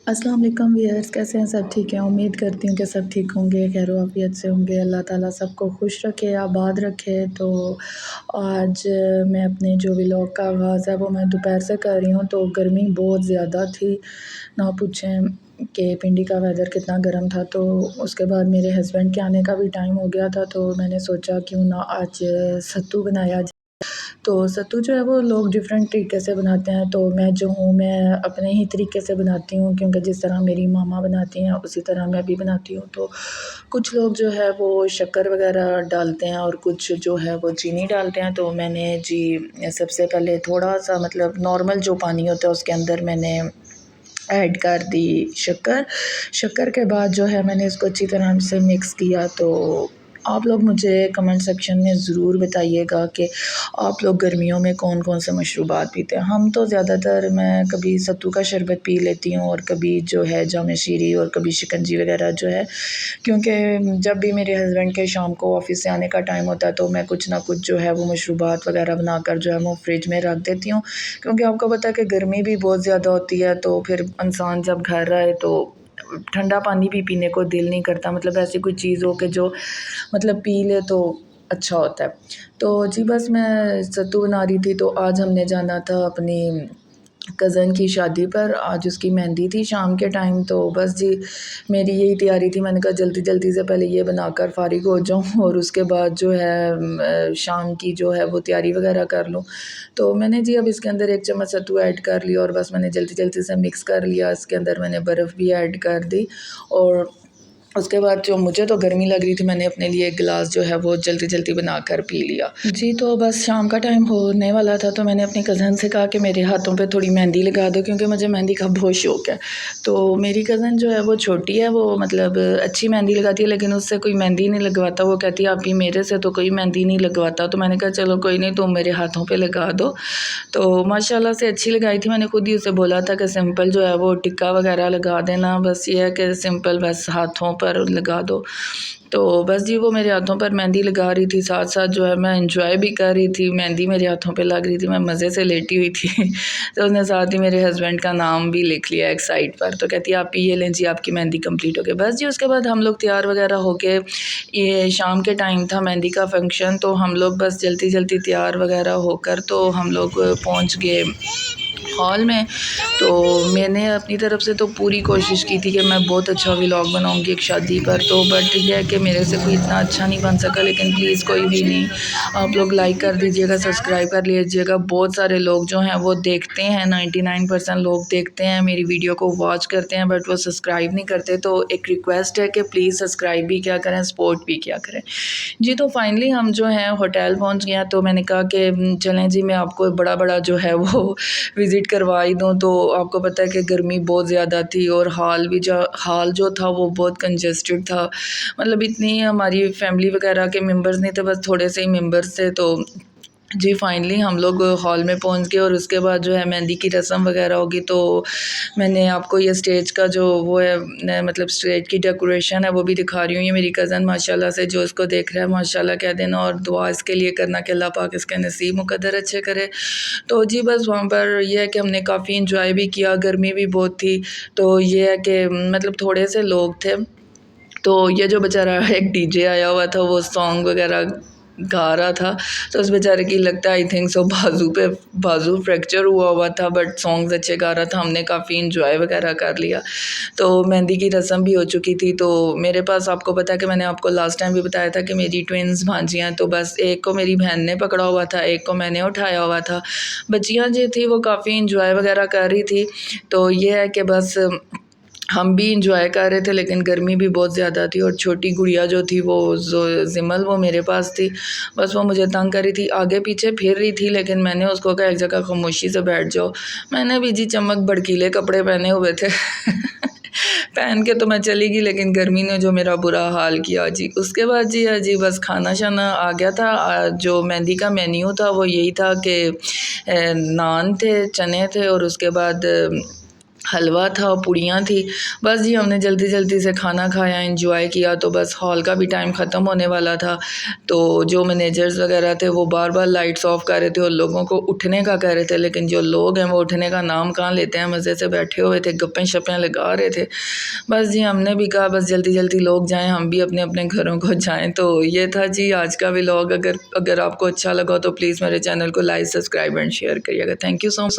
अस्सलाम वालेकुम व्यूअर्स, कैसे हैं? सब ठीक है। उम्मीद करती हूँ कि सब ठीक होंगे, खैर आफियत से होंगे। अल्लाह ताला सबको खुश रखे, आबाद रखे। तो आज मैं अपने जो व्लॉग का आगाज़ है वो मैं दोपहर से कर रही हूँ। तो गर्मी बहुत ज़्यादा थी, ना पूछें कि पिंडी का वेदर कितना गर्म था। तो उसके बाद मेरे हस्बैंड के आने का भी टाइम हो गया था, तो मैंने सोचा क्यों ना आज सत्तू बनाया। तो सत्तू जो है वो लोग डिफरेंट तरीके से बनाते हैं, तो मैं जो हूँ मैं अपने ही तरीके से बनाती हूँ, क्योंकि जिस तरह मेरी मामा बनाती हैं उसी तरह मैं भी बनाती हूँ। तो कुछ लोग जो है वो शक्कर वगैरह डालते हैं और कुछ जो है वो चीनी डालते हैं। तो मैंने जी सबसे पहले थोड़ा सा मतलब नॉर्मल जो पानी होता है उसके अंदर मैंने ऐड कर दी शक्कर। शक्कर के बाद जो है मैंने इसको अच्छी तरह से मिक्स किया। तो आप लोग मुझे कमेंट सेक्शन में ज़रूर बताइएगा कि आप लोग गर्मियों में कौन कौन से मशरूबात पीते हैं। हम तो ज़्यादातर मैं कभी सत्तू का शरबत पी लेती हूँ और कभी जो है जाम शीरी और कभी शिकंजी वगैरह जो है, क्योंकि जब भी मेरे हस्बैंड के शाम को ऑफ़िस से आने का टाइम होता है तो मैं कुछ ना कुछ जो है वो मशरूबात वगैरह बनाकर जो है वो फ्रिज में रख देती हूँ। क्योंकि आपको पता है कि गर्मी भी बहुत ज़्यादा होती है, तो फिर इंसान जब घर रहे तो ठंडा पानी भी पीने को दिल नहीं करता। मतलब ऐसी कोई चीज़ हो कि जो मतलब पी ले तो अच्छा होता है। तो जी बस मैं सत्तू बना रही थी। तो आज हमने जाना था अपनी कज़न की शादी पर, आज उसकी मेहंदी थी शाम के टाइम। तो बस जी मेरी यही तैयारी थी, मैंने कहा जल्दी जल्दी से पहले ये बनाकर फ़ारिग हो जाऊँ और उसके बाद जो है शाम की जो है वो तैयारी वगैरह कर लूँ। तो मैंने जी अब इसके अंदर 1 चम्मच सत्तू ऐड कर लिया और बस मैंने जल्दी जल्दी से मिक्स कर लिया। इसके अंदर मैंने बर्फ़ भी ऐड कर दी और उसके बाद जो मुझे तो गर्मी लग रही थी, मैंने अपने लिए एक गिलास जो है वो जल्दी जल्दी बनाकर पी लिया। जी तो बस शाम का टाइम होने वाला था, तो मैंने अपनी कज़न से कहा कि मेरे हाथों पे थोड़ी मेहंदी लगा दो, क्योंकि मुझे मेहंदी का बहुत शौक़ है। तो मेरी कज़न जो है वो छोटी है, वो मतलब अच्छी मेहंदी लगाती है, लेकिन उससे कोई मेहंदी नहीं लगवाता। वो कहती है आप ही मेरे से तो कोई मेहंदी नहीं लगवाता। तो मैंने कहा चलो कोई नहीं, तुम मेरे हाथों पर लगा दो। तो माशाल्लाह से अच्छी लगाई थी। मैंने खुद ही उसे बोला था कि सिंपल जो है वो टिक्का वगैरह लगा देना, बस ये है कि सिंपल बस हाथों पर लगा दो। तो बस जी वो मेरे हाथों पर मेहंदी लगा रही थी, साथ साथ जो है मैं इंजॉय भी कर रही थी। मेहंदी मेरे हाथों पे लग रही थी, मैं मज़े से लेटी हुई थी। तो उसने साथ ही मेरे हस्बैंड का नाम भी लिख लिया एक साइड पर। तो कहती है आप ये लें जी, आपकी मेहंदी कंप्लीट हो गई। बस जी उसके बाद हम लोग तैयार वगैरह होके, ये शाम के टाइम था मेहंदी का फंक्शन, तो हम लोग बस जल्दी जल्दी तैयार वगैरह होकर तो हम लोग पहुँच गए हॉल में। तो मैंने अपनी तरफ से तो पूरी कोशिश की थी कि मैं बहुत अच्छा व्लॉग बनाऊंगी एक शादी पर। तो बट ये है कि मेरे से कोई इतना अच्छा नहीं बन सका, लेकिन प्लीज़ कोई भी नहीं, आप लोग लाइक कर दीजिएगा, सब्सक्राइब कर लीजिएगा। बहुत सारे लोग जो हैं वो देखते हैं, 99% लोग देखते हैं मेरी वीडियो को, वॉच करते हैं, बट वो सब्सक्राइब नहीं करते। तो एक रिक्वेस्ट है कि प्लीज़ सब्सक्राइब भी किया करें, सपोर्ट भी किया करें जी। तो फाइनली हम जो हैं होटल पहुंच गए। तो मैंने कहा कि चलें जी मैं आपको बड़ा बड़ा जो है वो विज़िट करवा ही दूँ। तो आपको पता है कि गर्मी बहुत ज़्यादा थी और हाल जो था वो बहुत कंजस्टेड था। मतलब इतनी हमारी फैमिली वगैरह के मेंबर्स नहीं थे, बस थोड़े से ही मेंबर्स थे। तो जी फाइनली हम लोग हॉल में पहुंच गए और उसके बाद जो है मेहंदी की रस्म वगैरह होगी। तो मैंने आपको ये स्टेज का जो वो है मतलब स्टेज की डेकोरेशन है वो भी दिखा रही हूँ। ये मेरी कज़न माशाल्लाह से, जो इसको देख रहा है माशाल्लाह कह देना और दुआ इसके लिए करना कि अल्लाह पाक इसके नसीब मुकद्दर अच्छे करे। तो जी बस वहाँ पर यह है कि हमने काफ़ी इंजॉय भी किया, गर्मी भी बहुत थी। तो ये है कि मतलब थोड़े से लोग थे। तो ये जो बेचारा एक डीजे आया हुआ था वो सॉन्ग वगैरह गा रहा था, तो उस बेचारे की लगता है आई थिंक सो बाजू फ्रैक्चर हुआ था, बट सॉन्ग्स अच्छे गा रहा था। हमने काफ़ी इंजॉय वगैरह कर लिया। तो मेहंदी की रस्म भी हो चुकी थी। तो मेरे पास, आपको पता है कि मैंने आपको लास्ट टाइम भी बताया था कि मेरी ट्विन्स भांजियाँ, तो बस एक को मेरी बहन ने पकड़ा हुआ था, एक को मैंने उठाया हुआ था। बच्चियाँ जो थी वो काफ़ी इंजॉय वगैरह कर रही थी। तो ये है कि बस हम भी इंजॉय कर रहे थे, लेकिन गर्मी भी बहुत ज़्यादा थी। और छोटी गुड़िया जो थी वो जिमल, वो मेरे पास थी, बस वो मुझे तंग कर रही थी, आगे पीछे फिर रही थी। लेकिन मैंने उसको कहा एक जगह खामोशी से बैठ जाओ। मैंने भी जी चमक भड़कीले कपड़े पहने हुए थे पहन के तो मैं चली गई, लेकिन गर्मी ने जो मेरा बुरा हाल किया जी। उसके बाद जी बस खाना शाना आ गया था। जो मेहंदी का मेन्यू था वो यही था कि नान थे, चने थे और उसके बाद हलवा था, पूड़ियाँ थी। बस जी हमने जल्दी जल्दी से खाना खाया, एंजॉय किया। तो बस हॉल का भी टाइम ख़त्म होने वाला था, तो जो मैनेजर्स वगैरह थे वो बार बार लाइट्स ऑफ कर रहे थे और लोगों को उठने का कह रहे थे, लेकिन जो लोग हैं वो उठने का नाम कहाँ लेते हैं। मज़े से बैठे हुए थे, गप्पें शप्पें लगा रहे थे। बस जी हमने भी कहा बस जल्दी जल्दी लोग जाएँ, हम भी अपने अपने घरों को जाएँ। तो ये था जी आज का व्लॉग। अगर आपको अच्छा लगा तो प्लीज़ मेरे चैनल को लाइक, सब्सक्राइब एंड शेयर करिएगा। Thank you so much.